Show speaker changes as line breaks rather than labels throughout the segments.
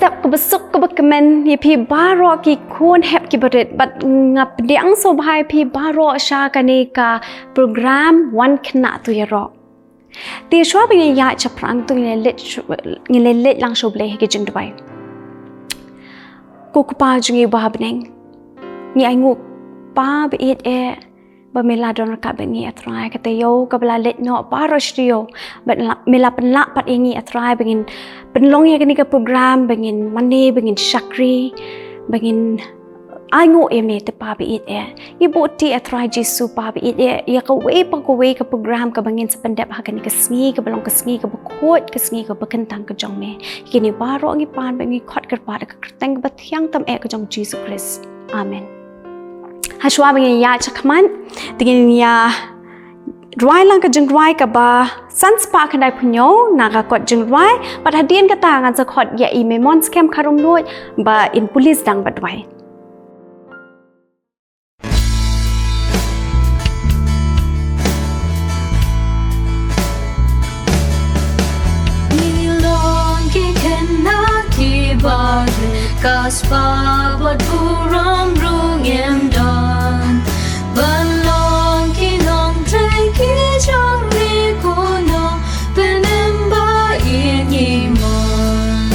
step ke besuk ke bekemen ye pi baro ki kun hep ki berit but ngap diang so bhai pi baro sha kanika program one kena tu ye ro ti shwa bi ya chaprang tu ngile let lang so ble ke jing dubai ko pa jingi ba bneng ni ai ngu pa be it e ba mela don ka be ngi atrai ka te yo ka bla let no baro studio but mela pen la pat ngi atrai bengin penlong ye kanika program bengin mane bengin shakri bengin ai ngu eme te pa be it e ye boti atrai jisu pa be it e ye ka we ka program ka bengin sependep ha kanika sngi ka belong ka sngi ka bekot ka sngi ka bekentang ka jong me kini baro ngi pan bengi khot ka pa ka teng ba thiang tam e ka jong jisu christ amen Hashwa bengi ya chakman tingin ya Rwai lang ka jeng rwai ka ba sunspa kan dai punyo naga kot jeng rwai but hadien ka ta ngan sa khot ya i memon scam kharum noi ba in police dang ba dwai
Kaspa buat burung rungem dan balong kinong treki jong rikuno penemba ingimon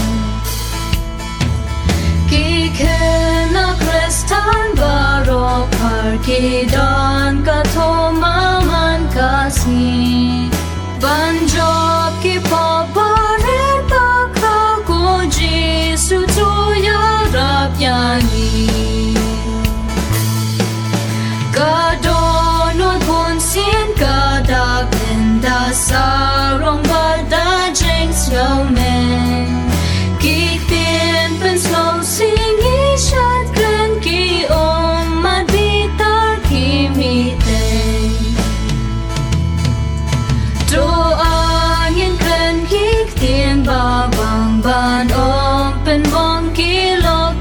kikena kristan baro parki dan katomaman kasih banjok ki pabaret bakra ko jisu Yani Kadonot pun sin kadak enda sarong bada jeng snowman Kiktin pen slow singi shat kren ki om madita kimite Doa ngin kren kiktin babang ban om pen bong kilok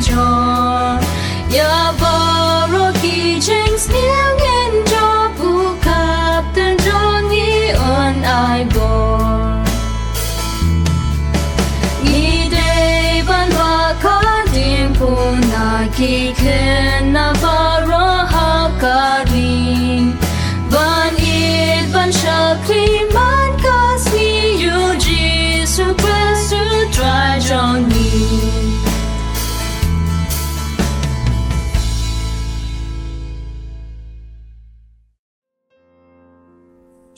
John, ya baro ki jengs niang en job u captain John ni on I born. Ni day ban ba ka dim puna ki ken na baro hakari ban it ban shakri man kasi you Jesus Christ to try John ni.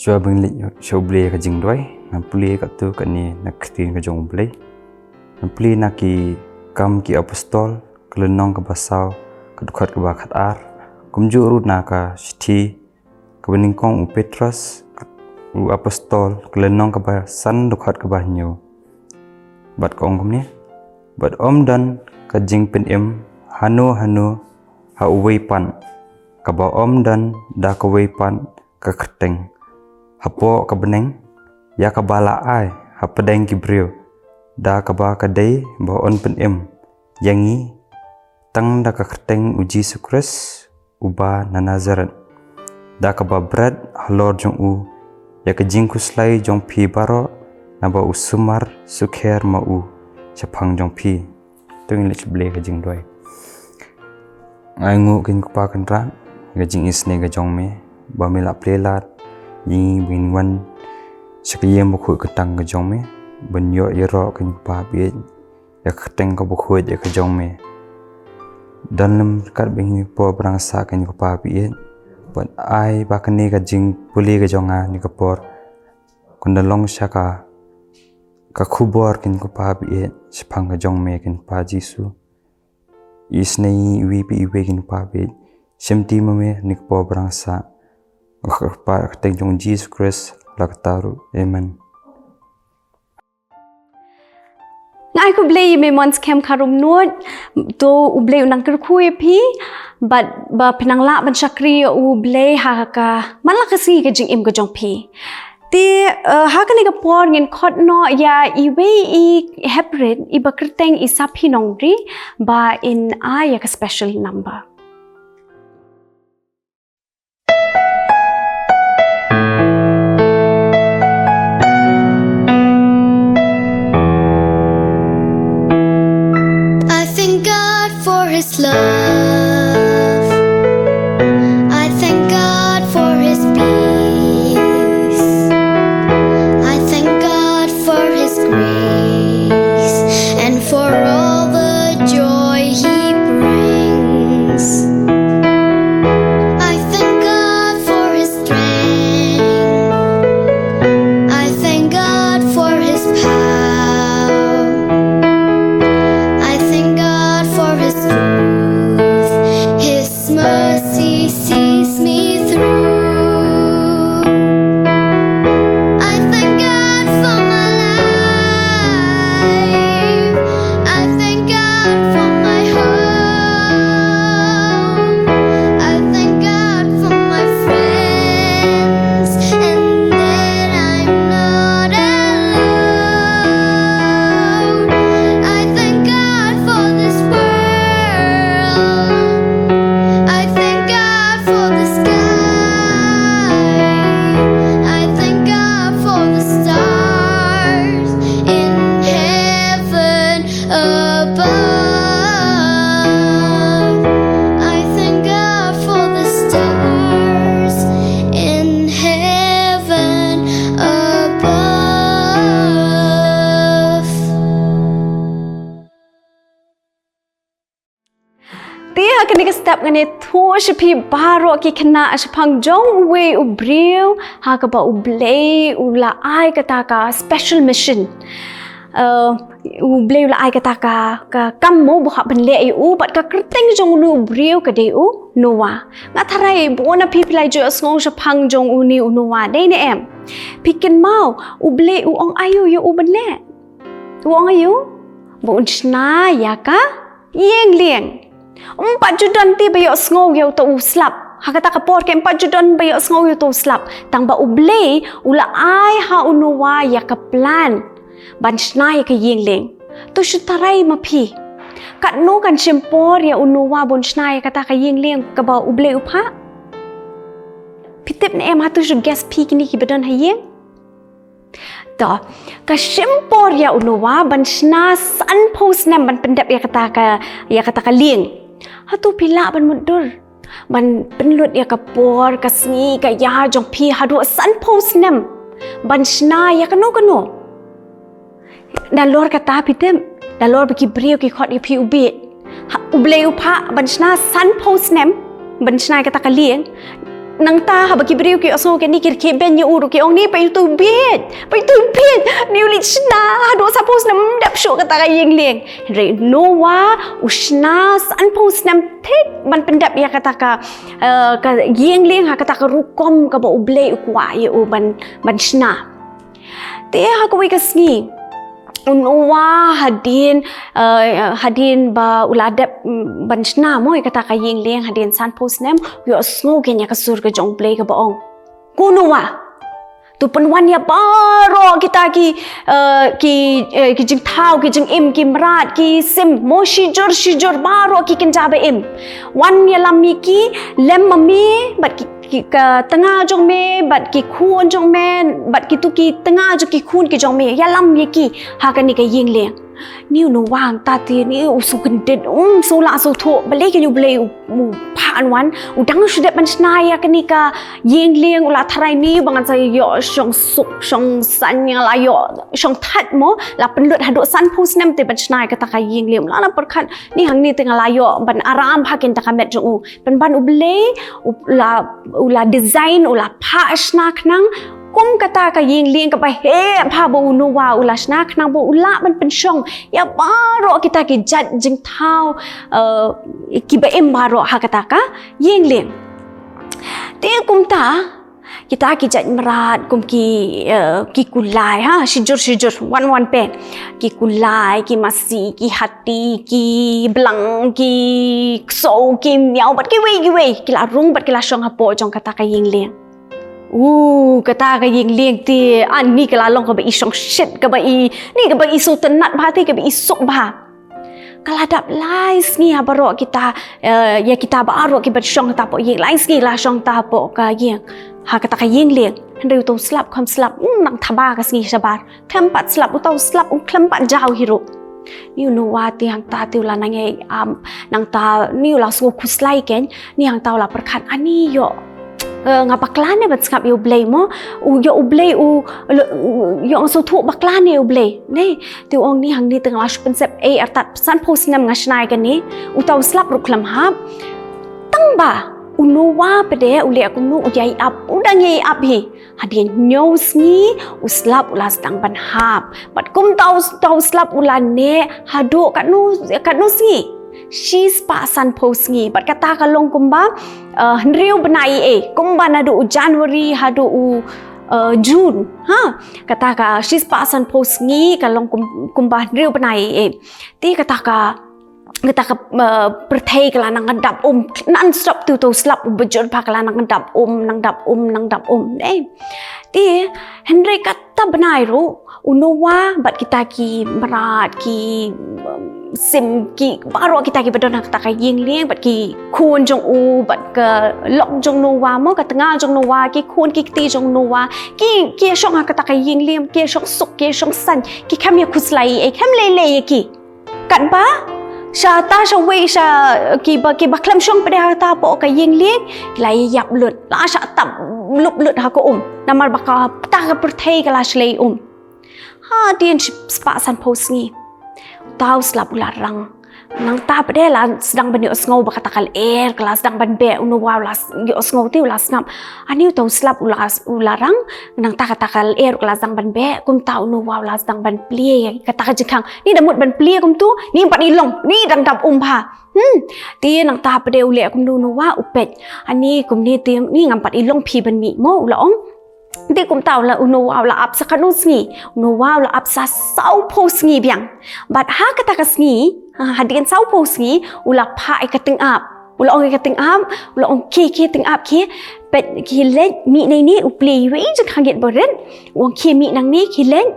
Shua bengli show blay ka jing doi na puli ka tu ka ni na ktin ka jong blay na puli na ki kam ki apostol kelenong ka basau ka dukhat ka bakhat ar kumju ru na ka shithi ka beningkong u Petrus u apostol kelenong ka ba san dukhat ka ba nyu bat kong kum ni bat om dan ka jing pen em hanu ha uwei pan ka ba om dan da ka wei pan ka khteng Hapo ka beneng ya ka bala ai ha pedeng ki brio da ka ba ka dei ba on pen em yangi tang da ka khteng uji sukres uba na nazaret da ka ba bread halor jong u ya ka jingku slai jong phi baro na ba usumar sukher ma u chaphang jong phi tung lich ble ka jing doi ai ngu kin pa kan ra ga jing isne ga jong me ba me la plelat yi bin wan sakiyem bu khu ka tang ka jong me ban yo yero kan pa bi ya khteng ka bu khu ya ka jong me dan lam kat bing po brang sa kan ka pa bi ban ai ba kan ni ka jing puli ka jonga ni ka por kun da long saka ka khubor kin ka pa bi siphang ka jong me kin pa jisu isnei wi pi we kin pa bi simti ma me ni po brang sa pa teng jong Jesus Christ laktaru amen
ngai ku blei me mons kem kharum not to u blei unang ker khu pi but ba penang la ban shakri u blei ha ka malakasi ka jing im ka jong pi ti ha ka ni ka por ngin khot no ya I we I heprit I bakrteng I sapi nongri ba in I ka special number
His love. I thank God for His peace. I thank God for His grace and for all the joy He brings. I thank God for His strength. I thank God for His power. I thank God for His truth. His mercy sees me through. I thank God for my life. I thank God for my home. I thank God for my friends, and that I'm not alone. I thank God for this world. I thank God for the sky. I thank God for the stars in heaven above. I thank God for the stars in heaven above.
Tia kini ke step ngani thua shipi baro ki kena ashpang jong we ubriu ha ka ba ublei ula ai kata ka special mission ublei ula ai kata ka kam mo bu ha ban le u bat ka kerteng jong lu ubriu ka de u nowa nga tharai bona pi pilai jo asngong shapang jong u ni u nowa dei ne em pikin mau ublei u ong ayu yo u ban le u ong ayu bu unchna ya ka yeng lieng ปัจจุบันที่ไปยอสงอยตัวอุสลับหากตากระปอดเก็มปัจจุบันไปยอสงอยตัวอุสลับตั้งบ่อุบเล่อุละอายหาอุนวายากระพลันบัญชนายกยิงเลงตัวชุดทารายมาพี่กัดโนกันเชมปอร์ยาอุนวาบัญชนายกตากยิงเลงกบ่อุบเล่อุพะพี่เต็บเนมหาตัวชุดแกสพี่กินนี่กี่บัดนให้ยิงต่อกะเชมปอร์ยาอุนวาบัญชนาสันโพสเนมบันเป็นเด็บยากตากเลี้ยงhatu pila ban mundur ban penlut ya kapor kasngi ka yar jong pi hadu san post nem ban shna ya kano dan lor kata pitem dan lor bagi brio ki khot pi ubit uble upha ban shna san post nem ban shna kata kalieng nang ta ha bagi brio ki aso ke ni ki ben ya uru ki ong ni pa tu bit ni uli shna hadu sa post nem dap sho kata ka yeng leng re no wa usna san post nem thik ban pendap ya kata ka yeng leng ha kata ka rukom ka ba uble ukwa ya u ban shna te ha ko wi ka sngi unwa hadin ba uladap ban shna mo kata ka yeng leng hadin san post nem yo sngo ken ya ka sur ka jong play ka ba ong kunuwa tu penwan ya baro kita ki jing thau ki jing im ki mrat ki sim mo shijur baro ki ken jabe im wan ya lami ki lem mami bat ki ka tengah jong me bat ki khun jong me bat ki tu ki tengah jo ki khun ki jong me ya lam ye ki ha kan ni ka yeng leng ni no wang ta ti ni usu kan det so la so tho bale ke you bale mu phan wan udang shudet ban snaya kan ni ka yeng leng ula tharai ni bangan sai yo shong suk shong san yang la yo shong that mo la penlut hadu san pus nem te ban snai ka ta ka yeng lem la perkhat ni hang ni tengah la yo ban aram pha ken ta ka met jong ban uble ula design ula pha shna knang kum kata ka yeng leng ka ba he pha bo no wa ula shna knang bo ula ban pen shong ya baro kita ki jat jing thau ki ba em baro ha kata ka yeng leng te kum ta kita ki jat merat kum ki kulai ha shijur wan pe ki kulai ki masi ki hati ki blang ki so ki miao bat ki wei ki la rung bat ki la shong ha po jong kata ka yeng leng kata ka yeng leng ti an ni ka la long ka ba i shong shit ka ba i ni ka ba i so tenat ba ti ka ba i sok ba kaladap lai sngi ha baro kita ya kita ba aro ki ba shong ta po yeng lai sngi la shong ta po ka yeng ha kata ka yeng leng riu to slap kham slap nang thaba ka sngi shabar kham pat slap u to slap u kham pat jaw hiro ni nu wa ti hang ta ti ula nangai nang ta ni ula su kuslai ken ni hang ta ula perkhat ani yo ngapaklan ne bat skap yo blay mo yo blay yo so thu baklan ne yo blay ne ti ong ni hang ni teng la pensep artat san post nam ngasnai kan ni utau slap ruklam hap tang ba unuwa pede ule aku nu uyai up udang yai up hi hadien nyos ni uslap ulas tang ban hap bat kum tau slap ulane hadu kat nu si she's pasan post ngi bat kata kalong kumba riu benai kumba nadu January hadu June kata ka she's pasan post ngi kalong kumba riu benai ti kata ka perthai kala nang dap non stop tu slap bejot pa kala nang dap ti Henry kata benai ru unowa bat kita ki merat ki sim ki baro kita ki bedon kata ka ying liang bat ki kun jong bat ke lok jong nowa mo ka tengah jong nowa ki kun ki ti jong nowa ki shong kata ka ying liang ki shong suk ki shong san ki kam ya kuslai kam lele ki kan ba sha ta sha wei sha ki ba klam shong pada ta po ka ying liang lai yap lut la sha tap lup lut ha ko namar ba ka ta ka perthai kala shlei dien spa san post ngi tau slap ularang nang ta pade la sedang bani osngau ba kata kal kelas sedang ban be unu wow las gi osngau ti ulas ngam ani tau slap ularang nang ta kata kal kelas sedang ban be kum tau unu wow las sedang ban plie kata ka jekang ni damut ban plie kum tu ni pat ni long ni dang dap pha ti nang ta pade ule kum nu wa upet ani kum ni ti ni ngam pat ilong phi ban mi mo ulong ti kum tau la unu wow la ap sakanu sngi unu wow la ap sa sau post ngi biang bat ha kata ka sngi hadien sau post ngi ula pha ka ting ap ula ong ka ting ap ula ong ke ting ap ke pet ki let mi nei ni upli wi je khang get boren wong ke mi nang ni ki let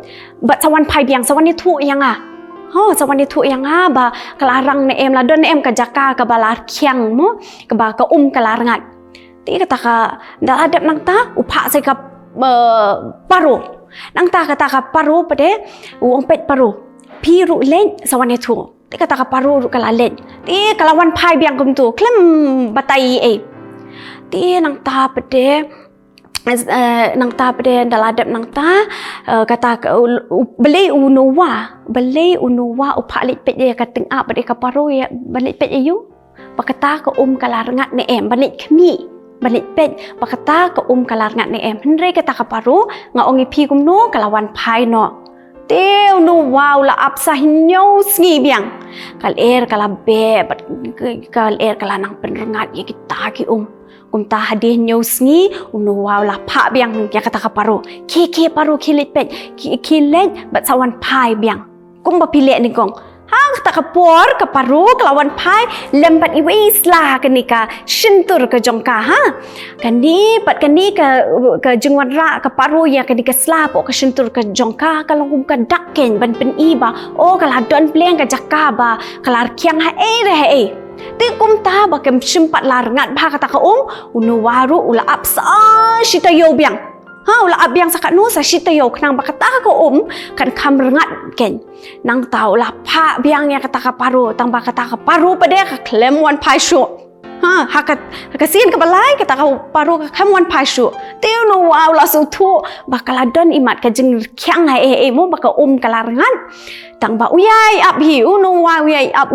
bat sawan phai biang sawan ni thu yang sawan ni thu yang ba kelarang ne em la don em ka jaka ka balar kyang mo ka ba ka kelarangat ti kata ka da adap nang ta upha sai ka paru nang ta kata ka paru pade wong pet paru piru len sawan tu ti kata ka paru kala len ti kalawan phai biang kum tu klem batai ti nang ta pade daladap nang ta kata belai unuwa upha lit pet dia ka teng a pade ka paru ya balik pet ayu pakata ka kalarangat ne em balik khmi balik pet pakata ka kalar ngat ne em henre kata ka paru nga ongi pi kum no kalawan phai no teu no wow la apsa hinyo sngi biang kala be kala nang penrengat ya kita ki kum ta hadih nyo sngi no wow la pha biang ya kata ka paru ke paru kilit pet kilet bat sawan phai biang kum ba pile ni kong tak kapor ke paru kelawan pai lembat iwe islah kenika shintur ke jongka kani pat kani ke jengwan ra ke paru ya kenika slah po ke shintur ke jongka kalau kum ka dakken ban pen iba kala don pleng ke jakka ba kalar kyang re ti kum ta ba kem simpat larangat ba kata ka unu waru ula apsa shita yo biang ula abyang sakat nu sa shita yo knang bakata ko kan kam rengat ken nang tau la pha biang ya kata ka paru tang bakata ka paru pade ka klem wan pai shu haka sin ka balai kata ka paru ka kam wan pai shu teu no wow la su thu bakala don imat ka jing kyang mo baka kala rengat tang ba uyai up hi no wa uyai up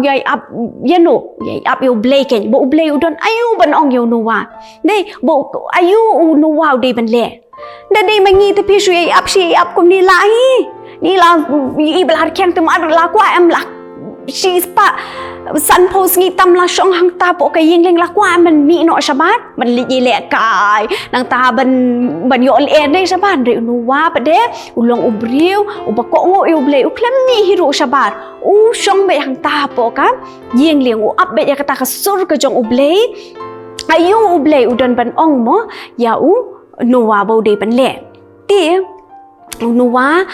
yeno uyai up yo blay ken bo blay udon ayu ban ong yo no wa nei bo ayu no wa de ban le Dadai mangi tapi shui up kum ni la i belar kyang tu mar la kwa em la she spa san post ngi tam la shong hang ta po ka ying leng la kwa man mi no shabat man li le kai nang ta ban yo le nei shabat re nu wa pa de ulong ubriu ubako ngo yo ble u klem mi hiru shabat shong be hang ta po ka ying leng u up be ya kata ka sur ka jong uble ayu uble udon ban ong mo ya nuwa bau de ban le ti nuwa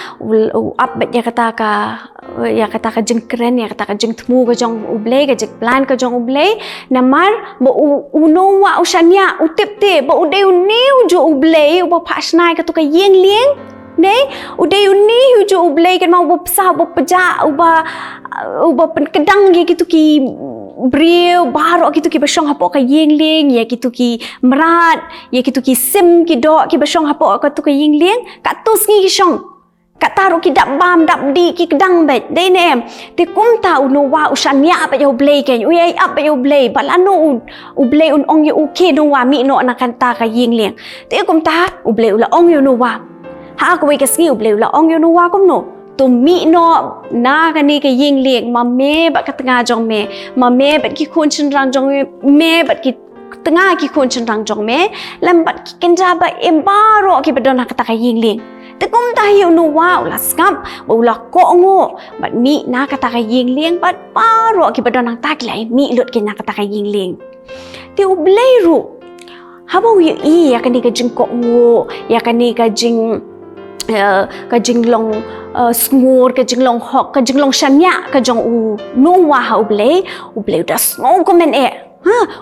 up bet ya kata ka jengkren ya kata ka jengtmu ka jong uble ka jek plan ka jong uble namar bo nuwa usanya utip te bo de new jo uble bo pasnai ka tu ka yeng lieng Nei, udai uni huju ublay kan mau bopsa bopeja uba kedang gitu ki brio baru gitu ki basong hapo ka yingling ya gitu ki merat ya gitu ki sim ki dok ki basong hapo ka tu ka yingling ka tus ki song ka taru ki dap bam dap di ki kedang bet dei nem te kum ta uno wa usanya apa yo blay ken uyai apa yo blay balano ublay un ong yo uke no wa mi no na kan ta ka yingling te kum ta ublay ula ong yo no wa ha ko we ka ski ublay ula ong yo no wa kum no tu mi no na ka ni ka ying liek ma me ba ka tanga jong me ma me bat ki khun chin rang jong me bat ki tanga ki khun chin rang jong me lam bat ki kenja ba em ba ro ki badon ka ta ka ying liek te kum ta hi no wa la skam ba la ko ngo bat mi na ka ta ka ying liek bat pa ro ki badon ta ki lai mi lut ki na ka ta ka ying liek ti u blai ru ha ba wi ya ka ni ka jing ko ngo ya ka ni ka jing ka jinglong smur ka jinglong hok ka jinglong shamya ka jong u no wa ha ublay udah sngo komen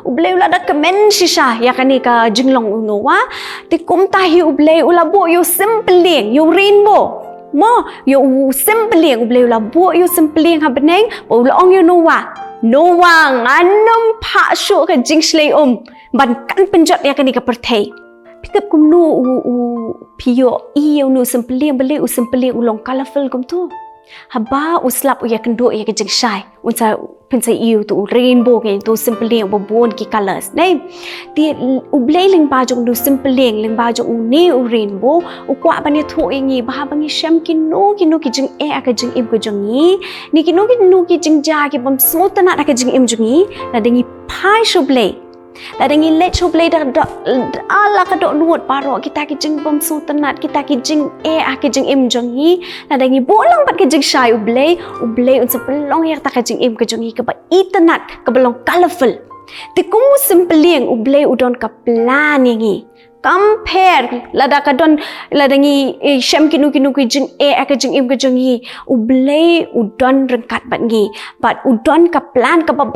ublay ula da komen shisha ya kani ka jinglong no wa ti kum ta hi ublay ula bo yo simpling yo rainbow mo yo simpling ublay ula bo yo simpling ha beneng bo ula ong yo no wa nganom pha shu ka jingshlei ban kan penjot ya kani ka perthai Pitap kum nu piyo iyo nu sempeliang beli sempeliang ulong colorful kum tu. Haba uslap uya kendo ya ke jengshai. Unsa pensai iyo tu rainbow ke tu sempeliang bobon ki colors. Nei ti ublay ling bajong nu sempeliang ling bajong uni rainbow ukwa bani thu ingi bah bangi sham ki jeng ka jeng im ko jengi. Ni ki jeng ja ki bam smotana ka jeng im jengi. Na dengi pai shublay. Ladangi let choblay da ala ka do nuot paro kita ki jing bom su tenat kita ki jing ki jing im jongi ladangi bolang pat ki jing shai ublay un sepelong yak ta ka jing im ka jongi ka ba itenat ka belong colorful ti kumu simpling ublay udon ka plan yangi compare lada ka don ladangi shem kinu ki jing ka jing im ka jongi ublay udon rengkat bat ngi bat udon ka plan ka ba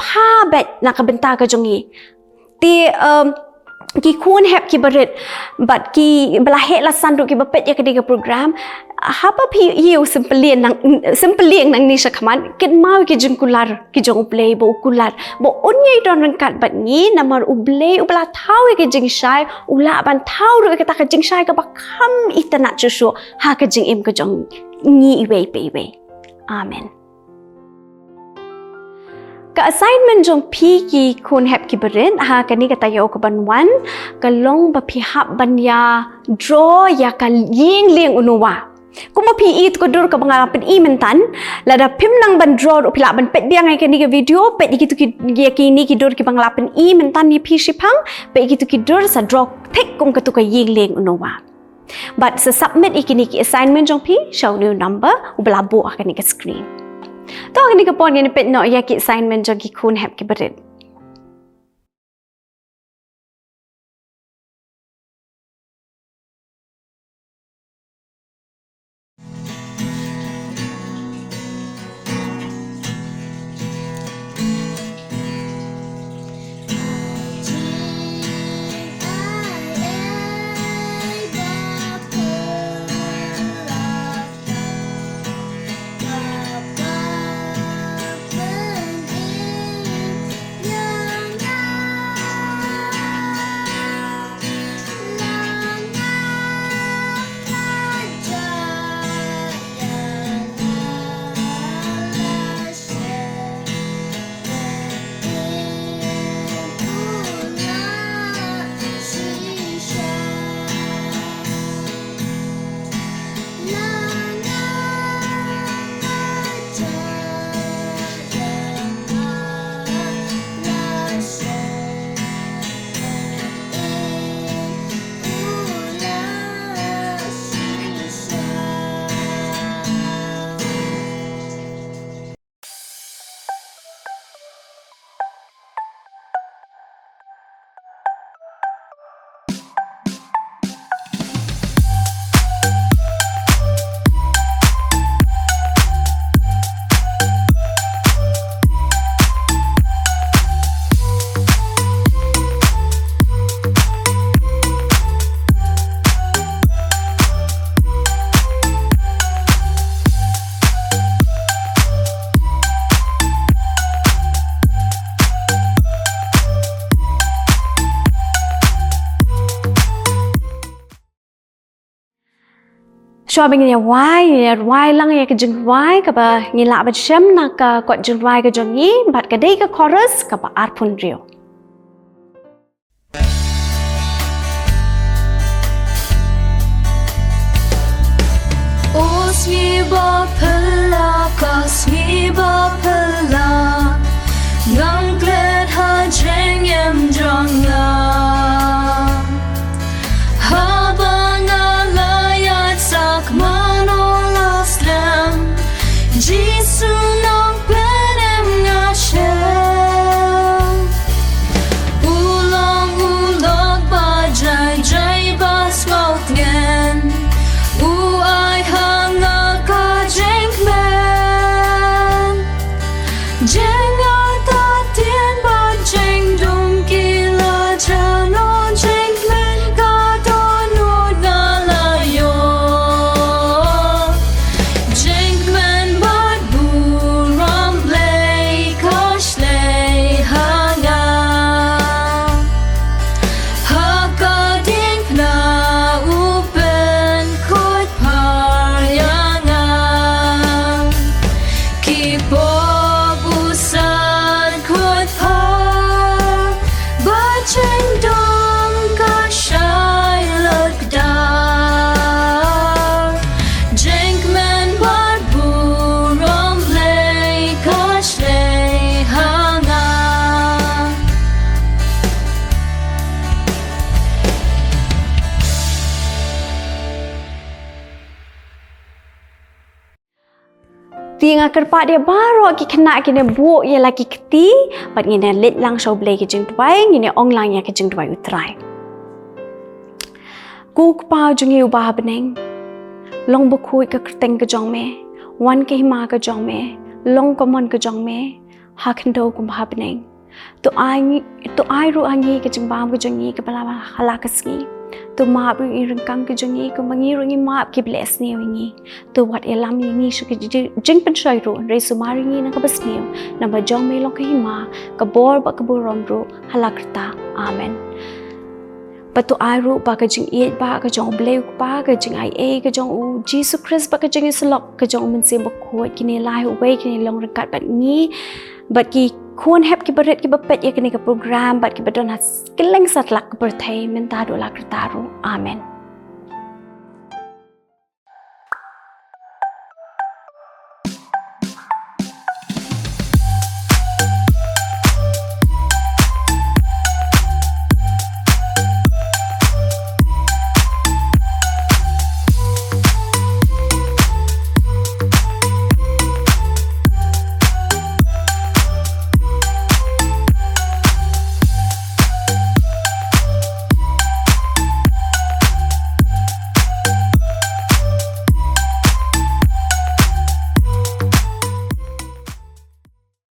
bet na ka benta ka jongi ti ki kun hep ki barit but ki belahet la sandu ki bapet ya kediga program hapa pi yu simpeliang nang ni sakman ket mau ki jengkular ki jong play bo kular bo onye don rengkat bat ni namar ublay ubla thau ki jing shai ula ban thau ru ka ta ka jing shai ka ba kham itana chu ha ka jing im ka jong ni we pe amen ka assignment jong pi ki kun hep ki berin ha kani ka tayo ka banwan ka long ba pi hap banya draw ya ka ying ling unuwa kuma pi it ko dur ka bangalapan mentan lada pim nang ban draw ro pila ban pet biang ai kani ka video pet gitu ki ya kini ki dur ki bangalapan mentan ni pi shipang pet gitu ki dur sa draw tek kum ka tu ka ying ling unuwa but sa submit ikini ki assignment jong pi show new number ubla bo kani ka screen to kini ka pon ni pet no ya ki assignment jong ki kun hep ki berit
Yeah.
Shua begini wai lang ya ke jeng wai ka ba ngila ba shem na ka kot jeng wai ka jong yi bat ka dei ka chorus ka ba arpun rio.
Osmiba pella kasmiba pella ngang gled ha jeng em jonga habanga layat sak manolaslam Jisu nong benem ngashem ulong ba jai bas ngotgen ai hang ka jeng man jeng ta tien ba jeng dum ki la jano jeng man ka do no na la yo jeng man ba bu ram play kosh lay hanga ha ka ding na upen kot paryanga kipo busan kot par ba cheng dom ka shai lat dar jeng man bat bu ram play kosh lay hanga
Tiang kerpa dia baru ki kena kena buok ya lagi keti bat ngine lit lang show blay ke jeng tuai ngine ong lang ya ke jeng tuai utrai. Ku pa jeng yu ba beneng long bu kui ke kerteng ke jong me wan ke hima ke jong me long ko mon ke jong me ha kendo ku ba beneng tu ai ru angi ke jeng bam ke jong ni ke bala hala ke ski tu ma bu i rengkang ke jong ni ke mangi ringi ma ke bless ni wingi tu wat elam ni shu ke jeng pen shai ru re sumari ni na ke bas ni na ba jong me long ke hima ke bor ba ke bu rom ru hala kerta amen. Patu aru ba ka jing iet ba ka jong bleu ba ka jing ai e ka jong u Jesus Christ ba ka jing islok ka jong men sim ba ko kini lai we kini long rekat bat ni bat ki kon hep ki baret ki bapet ya kini ka program bat ki badon has kileng sat lak berthai men ta do lak taru amen.